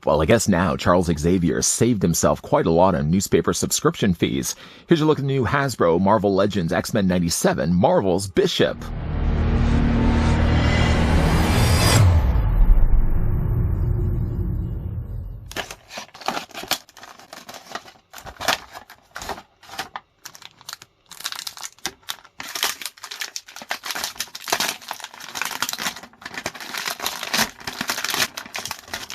Well, I guess now Charles Xavier saved himself quite a lot on newspaper subscription fees. Here's a look at the new Hasbro Marvel Legends X-Men 97 Marvel's Bishop.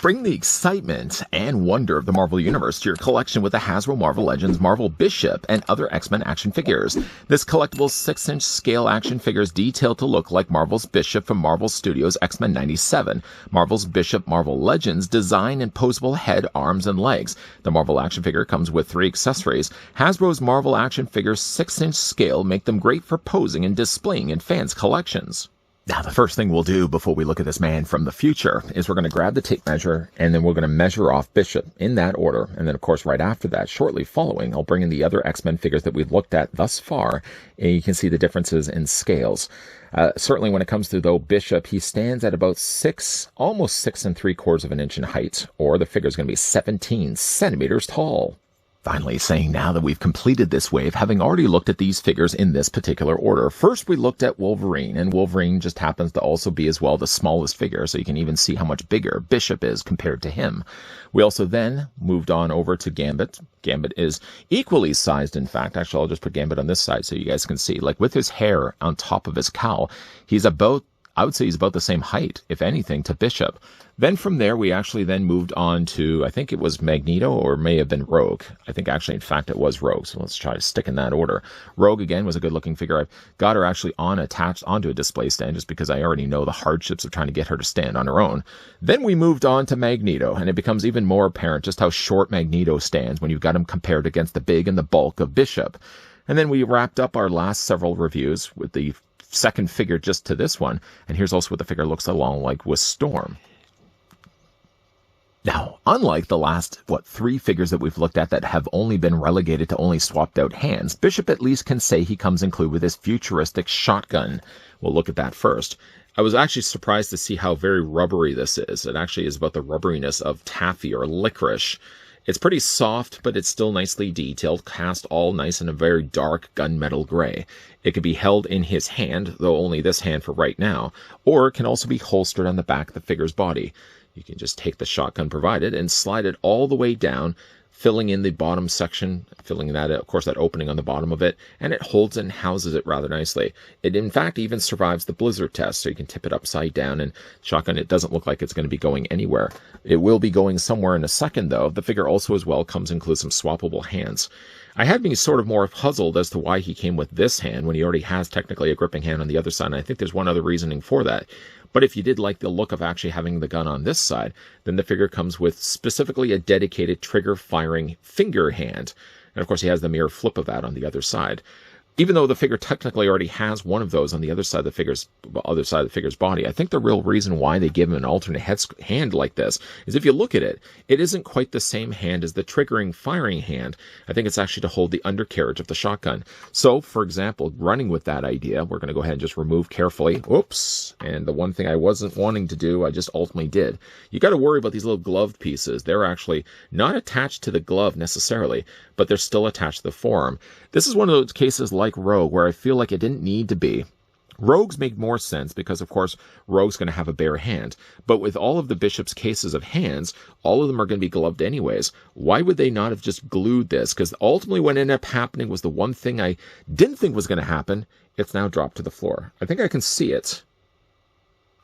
Bring the excitement and wonder of the Marvel Universe to your collection with the Hasbro Marvel Legends Marvel Bishop and other X-Men action figures. This collectible 6-inch scale action figure is detailed to look like Marvel's Bishop from Marvel Studios' X-Men 97. Marvel's Bishop Marvel Legends design and posable head, arms, and legs. The Marvel action figure comes with 3 accessories. Hasbro's Marvel action figures 6-inch scale make them great for posing and displaying in fans' collections. Now, the first thing we'll do before we look at this man from the future is we're going to grab the tape measure and then we're going to measure off Bishop in that order. And then, of course, right after that, shortly following, I'll bring in the other X-Men figures that we've looked at thus far, and you can see the differences in scales. Certainly when it comes to, though, Bishop, he stands at about almost 6 3/4 of an inch in height, or the figure is going to be 17 centimeters tall. Finally, saying now that we've completed this wave, having already looked at these figures in this particular order. First, we looked at Wolverine, and Wolverine just happens to also be as well the smallest figure, so you can even see how much bigger Bishop is compared to him. We also then moved on over to Gambit. Gambit is equally sized, in fact. Actually, I'll just put Gambit on this side so you guys can see. Like, with his hair on top of his cowl, I would say he's about the same height, if anything, to Bishop. Then from there, we actually then moved on to, I think it was Magneto or may have been Rogue. I think actually, in fact, it was Rogue. So let's try to stick in that order. Rogue, again, was a good-looking figure. I've got her actually attached onto a display stand just because I already know the hardships of trying to get her to stand on her own. Then we moved on to Magneto, and it becomes even more apparent just how short Magneto stands when you've got him compared against the big and the bulk of Bishop. And then we wrapped up our last several reviews with the second figure just to this one, and here's also what the figure looks along like with Storm. Now, unlike the last, 3 figures that we've looked at that have only been relegated to only swapped out hands, Bishop at least can say he comes included with his futuristic shotgun. We'll look at that first. I was actually surprised to see how very rubbery this is. It actually is about the rubberiness of taffy or licorice. It's pretty soft, but it's still nicely detailed, cast all nice in a very dark gunmetal gray. It can be held in his hand, though only this hand for right now, or it can also be holstered on the back of the figure's body. You can just take the shotgun provided and slide it all the way down, filling in the bottom section, filling that, of course, that opening on the bottom of it, and it holds and houses it rather nicely. It, in fact, even survives the blizzard test, so you can tip it upside down, and shotgun, it doesn't look like it's going to be going anywhere. It will be going somewhere in a second, though. The figure also, as well, includes some swappable hands. I had been sort of more puzzled as to why he came with this hand when he already has technically a gripping hand on the other side, and I think there's one other reasoning for that. But if you did like the look of actually having the gun on this side, then the figure comes with specifically a dedicated trigger-firing finger hand. And, of course, he has the mirror flip of that on the other side. Even though the figure technically already has one of those on the other side of the figure's body, I think the real reason why they give him an alternate hand like this is if you look at it, it isn't quite the same hand as the triggering firing hand. I think it's actually to hold the undercarriage of the shotgun. So, for example, running with that idea, we're going to go ahead and just remove carefully. Oops. And the one thing I wasn't wanting to do, I just ultimately did. You got to worry about these little glove pieces. They're actually not attached to the glove necessarily, but they're still attached to the forearm. This is one of those cases like Rogue where I feel like it didn't need to be. Rogues make more sense because, of course, Rogue's going to have a bare hand. But with all of the Bishop's cases of hands, all of them are going to be gloved anyways. Why would they not have just glued this? Because ultimately what ended up happening was the one thing I didn't think was going to happen. It's now dropped to the floor. I think I can see it.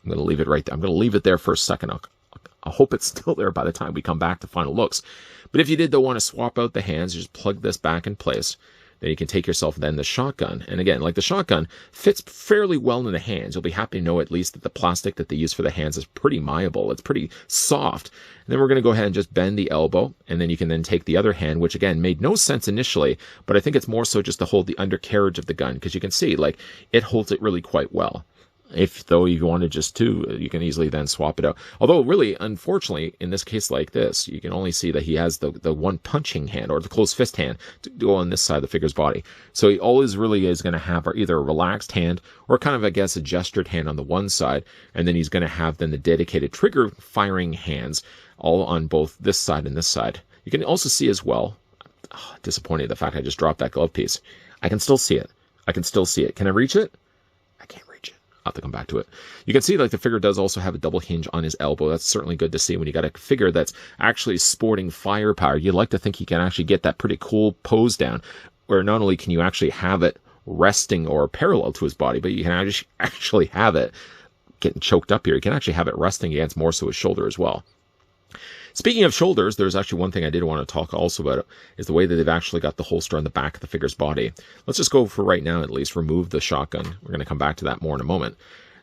I'm going to leave it right there. I'm going to leave it there for a second. I hope it's still there by the time we come back to final looks. But if you did, though, want to swap out the hands, you just plug this back in place. Then you can take yourself then the shotgun. And again, like the shotgun fits fairly well in the hands. You'll be happy to know at least that the plastic that they use for the hands is pretty malleable. It's pretty soft. And then we're going to go ahead and just bend the elbow. And then you can then take the other hand, which again made no sense initially, but I think it's more so just to hold the undercarriage of the gun because you can see like it holds it really quite well. If, though, you wanted just to, you can easily then swap it out. Although, really, unfortunately, in this case like this, you can only see that he has the one punching hand or the closed fist hand to go on this side of the figure's body. So he always really is going to have either a relaxed hand or kind of, I guess, a gestured hand on the one side. And then he's going to have then the dedicated trigger firing hands all on both this side and this side. You can also see as well, disappointed the fact I just dropped that glove piece. I can still see it. I can still see it. Can I reach it? I can't reach it. I'll have to come back to it. You can see like the figure does also have a double hinge on his elbow. That's certainly good to see when you got a figure that's actually sporting firepower. You'd like to think he can actually get that pretty cool pose down, where not only can you actually have it resting or parallel to his body, but you can actually have it getting choked up here. You can actually have it resting against more so his shoulder as well. Speaking of shoulders, there's actually one thing I did want to talk also about, is the way that they've actually got the holster on the back of the figure's body. Let's just go for right now, at least, remove the shotgun. We're going to come back to that more in a moment.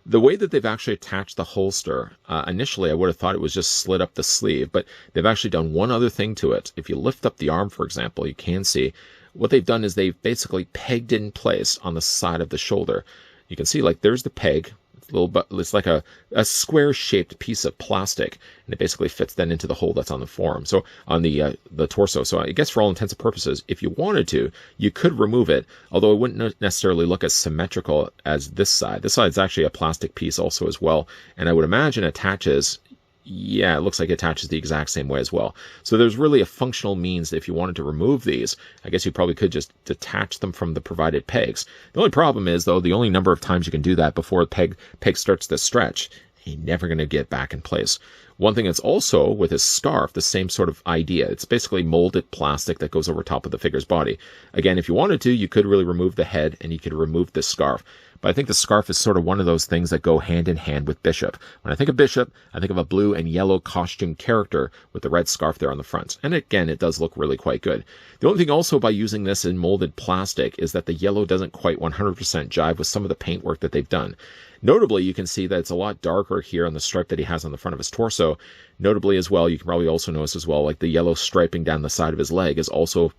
The way that they've actually attached the holster, initially I would have thought it was just slid up the sleeve, but they've actually done one other thing to it. If you lift up the arm, for example, you can see what they've done is they've basically pegged it in place on the side of the shoulder. You can see, like, there's the peg. It's like a square-shaped piece of plastic, and it basically fits then into the hole that's on the forearm, so on the torso. So I guess for all intents and purposes, if you wanted to, you could remove it, although it wouldn't necessarily look as symmetrical as this side. This side's actually a plastic piece also as well, and I would imagine attaches. Yeah, it looks like it attaches the exact same way as well. So there's really a functional means that if you wanted to remove these, I guess you probably could just detach them from the provided pegs. The only problem is, though, the only number of times you can do that before the peg starts to stretch, you're never going to get back in place. One thing that's also with his scarf, the same sort of idea. It's basically molded plastic that goes over top of the figure's body. Again, if you wanted to, you could really remove the head and you could remove this scarf. But I think the scarf is sort of one of those things that go hand in hand with Bishop. When I think of Bishop, I think of a blue and yellow costume character with the red scarf there on the front. And again, it does look really quite good. The only thing also by using this in molded plastic is that the yellow doesn't quite 100% jive with some of the paintwork that they've done. Notably, you can see that it's a lot darker here on the stripe that he has on the front of his torso. Notably as well, you can probably also notice as well, like the yellow striping down the side of his leg is also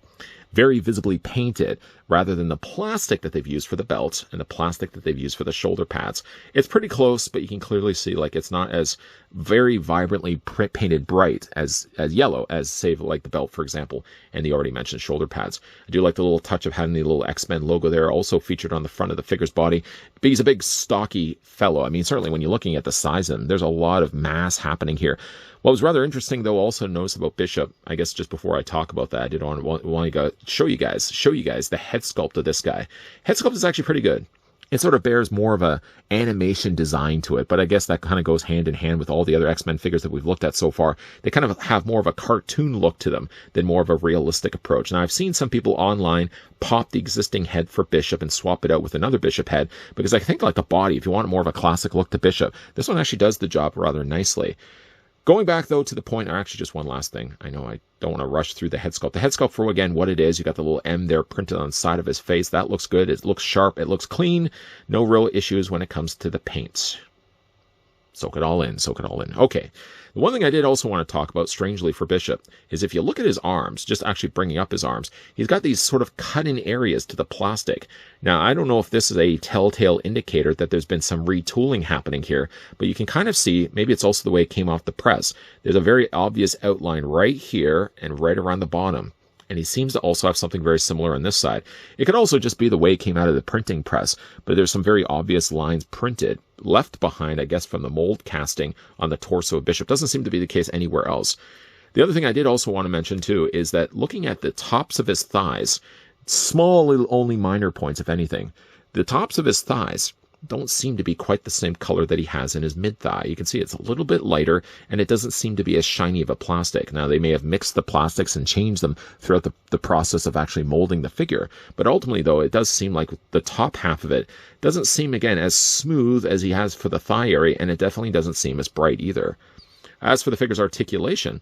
very visibly painted, rather than the plastic that they've used for the belt and the plastic that they've used for the shoulder pads. It's pretty close, but you can clearly see like it's not as very vibrantly painted bright as yellow as, say, like the belt, for example, and the already mentioned shoulder pads. I do like the little touch of having the little Xmen logo there, also featured on the front of the figure's body. But he's a big, stocky fellow. I mean, certainly when you're looking at the size of him, there's a lot of mass happening here. What was rather interesting, though, also notice about Bishop, I guess just before I talk about that, I did want to show you guys the head sculpt of this guy. Head sculpt is actually pretty good. It sort of bears more of a animation design to it, but I guess that kind of goes hand in hand with all the other X-Men figures that we've looked at so far. They kind of have more of a cartoon look to them than more of a realistic approach. Now, I've seen some people online pop the existing head for Bishop and swap it out with another Bishop head, because I think like the body, if you want more of a classic look to Bishop, this one actually does the job rather nicely. Going back, though, to the point, or actually just one last thing. I know I don't want to rush through the head sculpt. The head sculpt, for, again, what it is, you got the little M there printed on the side of his face. That looks good. It looks sharp. It looks clean. No real issues when it comes to the paint. Soak it all in. Soak it all in. Okay. The one thing I did also want to talk about, strangely for Bishop, is if you look at his arms, just actually bringing up his arms, he's got these sort of cut-in areas to the plastic. Now, I don't know if this is a telltale indicator that there's been some retooling happening here, but you can kind of see, maybe it's also the way it came off the press. There's a very obvious outline right here and right around the bottom. And he seems to also have something very similar on this side. It could also just be the way it came out of the printing press, but there's some very obvious lines printed, left behind, I guess, from the mold casting on the torso of Bishop. Doesn't seem to be the case anywhere else. The other thing I did also want to mention, too, is that looking at the tops of his thighs, small, little, only minor points, if anything, the tops of his thighs don't seem to be quite the same color that he has in his mid-thigh. You can see it's a little bit lighter, and it doesn't seem to be as shiny of a plastic. Now, they may have mixed the plastics and changed them throughout the process of actually molding the figure. But ultimately, though, it does seem like the top half of it doesn't seem, again, as smooth as he has for the thigh area, and it definitely doesn't seem as bright either. As for the figure's articulation,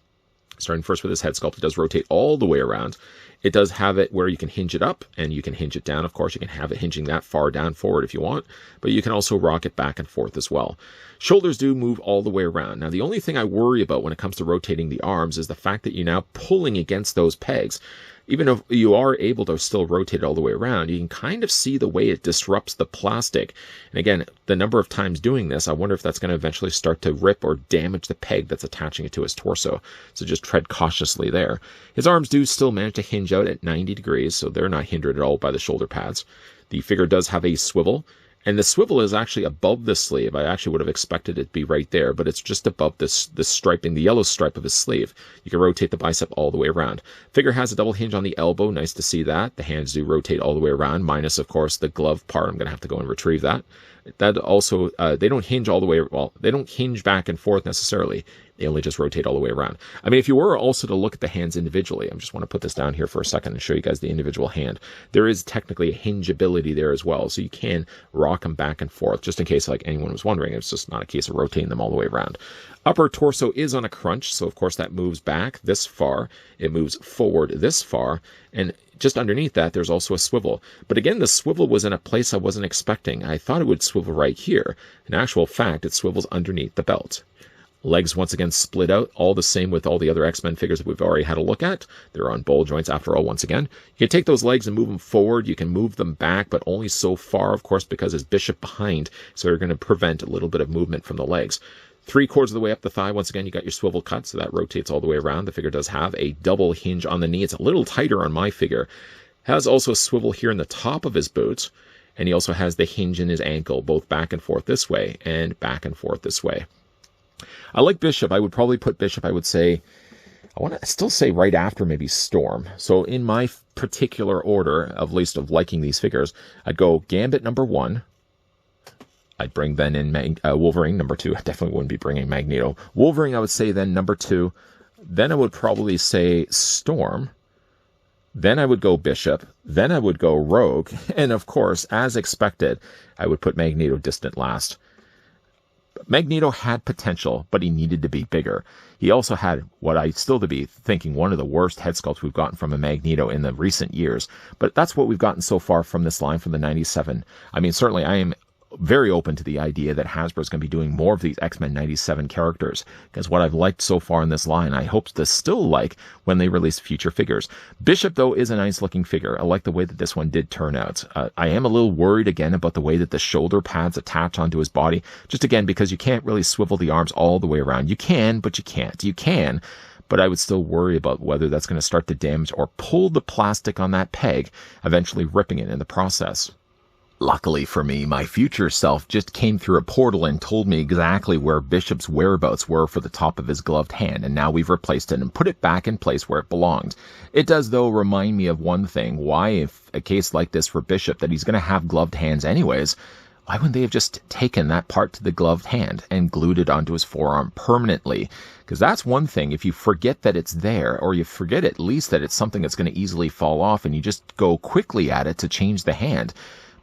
starting first with his head sculpt, it does rotate all the way around. It does have it where you can hinge it up and you can hinge it down. Of course, you can have it hinging that far down forward if you want, but you can also rock it back and forth as well. Shoulders do move all the way around. Now, the only thing I worry about when it comes to rotating the arms is the fact that you're now pulling against those pegs. Even if you are able to still rotate it all the way around, you can kind of see the way it disrupts the plastic. And again, the number of times doing this, I wonder if that's going to eventually start to rip or damage the peg that's attaching it to his torso. So just tread cautiously there. His arms do still manage to hinge out at 90 degrees, so they're not hindered at all by the shoulder pads. The figure does have a swivel, And the swivel is actually above the sleeve. I actually would have expected it to be right there, but it's just above this striping, the yellow stripe of his sleeve. You can rotate the bicep all the way around. Figure has a double hinge on the elbow. Nice to see that. The hands do rotate all the way around, minus, of course, the glove part. I'm going to have to go and retrieve that. That also, they don't hinge all the way, well, they don't hinge back and forth necessarily. They only just rotate all the way around. I mean, if you were also to look at the hands individually, I just want to put this down here for a second and show you guys the individual hand. There is technically a hingeability there as well, so you can rock them back and forth, just in case like anyone was wondering. It's just not a case of rotating them all the way around. Upper torso is on a crunch, so of course that moves back this far. It moves forward this far, and just underneath that, there's also a swivel. But again, the swivel was in a place I wasn't expecting. I thought it would swivel right here. In actual fact, it swivels underneath the belt. Legs once again split out, all the same with all the other X-Men figures that we've already had a look at. They're on ball joints after all once again. You can take those legs and move them forward. You can move them back, but only so far, of course, because there's Bishop behind, so they're going to prevent a little bit of movement from the legs. 3/4 of the way up the thigh, once again, you got your swivel cut, so that rotates all the way around. The figure does have a double hinge on the knee. It's a little tighter on my figure. Has also a swivel here in the top of his boot, and he also has the hinge in his ankle, both back and forth this way and back and forth this way. I like Bishop. I would probably put Bishop, I would say, I want to still say right after maybe Storm. So in my particular order, at least of liking these figures, I'd go Gambit number 1. I'd bring then in Wolverine number 2. I definitely wouldn't be bringing Magneto. Wolverine, I would say then number 2. Then I would probably say Storm. Then I would go Bishop. Then I would go Rogue. And of course, as expected, I would put Magneto distant last. Magneto had potential, but he needed to be bigger. He also had what I still to be thinking one of the worst head sculpts we've gotten from a Magneto in the recent years. But that's what we've gotten so far from this line from the 97. I mean, certainly I am very open to the idea that Hasbro is going to be doing more of these X-Men 97 characters, because what I've liked so far in this line, I hope to still like when they release future figures. Bishop, though, is a nice looking figure. I like the way that this one did turn out. I am a little worried again about the way that the shoulder pads attach onto his body, just again because you can't really swivel the arms all the way around. You can, but you can't. You can, but I would still worry about whether that's going to start to damage or pull the plastic on that peg, eventually ripping it in the process. Luckily for me, my future self just came through a portal and told me exactly where Bishop's whereabouts were for the top of his gloved hand, and now we've replaced it and put it back in place where it belonged. It does, though, remind me of one thing. Why, if a case like this for Bishop, that he's going to have gloved hands anyways, why wouldn't they have just taken that part to the gloved hand and glued it onto his forearm permanently? Because that's one thing. If you forget that it's there, or you forget at least that it's something that's going to easily fall off, and you just go quickly at it to change the hand,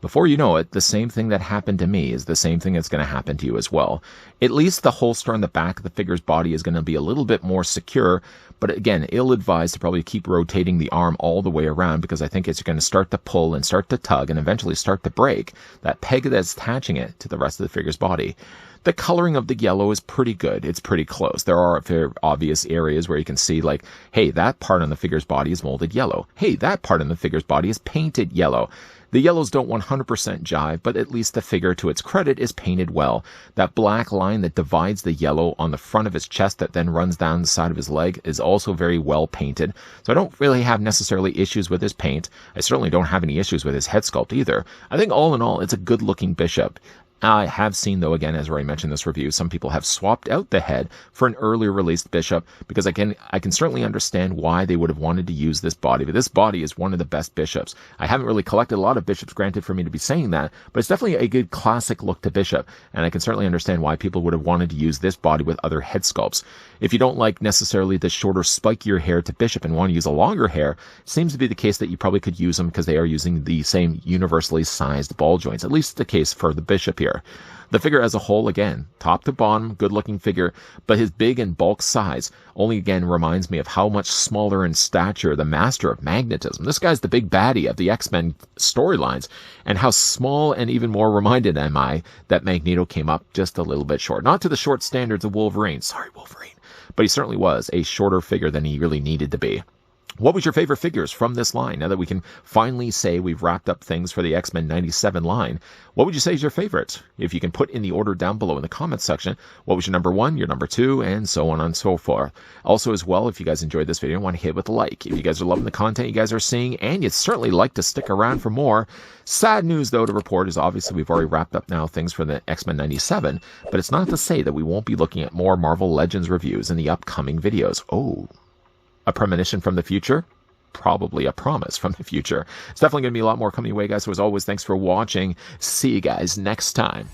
before you know it, the same thing that happened to me is the same thing that's going to happen to you as well. At least the holster on the back of the figure's body is going to be a little bit more secure, but again, ill-advised to probably keep rotating the arm all the way around, because I think it's going to start to pull and start to tug and eventually start to break that peg that's attaching it to the rest of the figure's body. The coloring of the yellow is pretty good. It's pretty close. There are very obvious areas where you can see, like, hey, that part on the figure's body is molded yellow. Hey, that part on the figure's body is painted yellow. The yellows don't 100% jive, but at least the figure, to its credit, is painted well. That black line that divides the yellow on the front of his chest that then runs down the side of his leg is also very well painted. So I don't really have necessarily issues with his paint. I certainly don't have any issues with his head sculpt either. I think all in all, it's a good looking Bishop. I have seen, though, again, as I already mentioned in this review, some people have swapped out the head for an earlier released Bishop, because I can certainly understand why they would have wanted to use this body. But this body is one of the best Bishops. I haven't really collected a lot of Bishops, granted, for me to be saying that, but it's definitely a good classic look to Bishop, and I can certainly understand why people would have wanted to use this body with other head sculpts. If you don't like necessarily the shorter, spikier hair to Bishop and want to use a longer hair, it seems to be the case that you probably could use them because they are using the same universally sized ball joints, at least the case for the Bishop here. The figure as a whole, again, top to bottom, good looking figure, but his big and bulk size only again reminds me of how much smaller in stature the Master of Magnetism. This guy's the big baddie of the X-Men storylines, and how small and even more reminded am I that Magneto came up just a little bit short. Not to the short standards of Wolverine. Sorry, Wolverine. But he certainly was a shorter figure than he really needed to be. What was your favorite figures from this line? Now that we can finally say we've wrapped up things for the X-Men 97 line, what would you say is your favorite? If you can put in the order down below in the comments section, what was your number 1, your number 2, and so on and so forth. Also as well, if you guys enjoyed this video and want to hit with a like. If you guys are loving the content you guys are seeing, and you'd certainly like to stick around for more. Sad news though to report is obviously we've already wrapped up now things for the X-Men 97, but it's not to say that we won't be looking at more Marvel Legends reviews in the upcoming videos. Oh, a premonition from the future? Probably a promise from the future. It's definitely going to be a lot more coming your way, guys. So as always, thanks for watching. See you guys next time.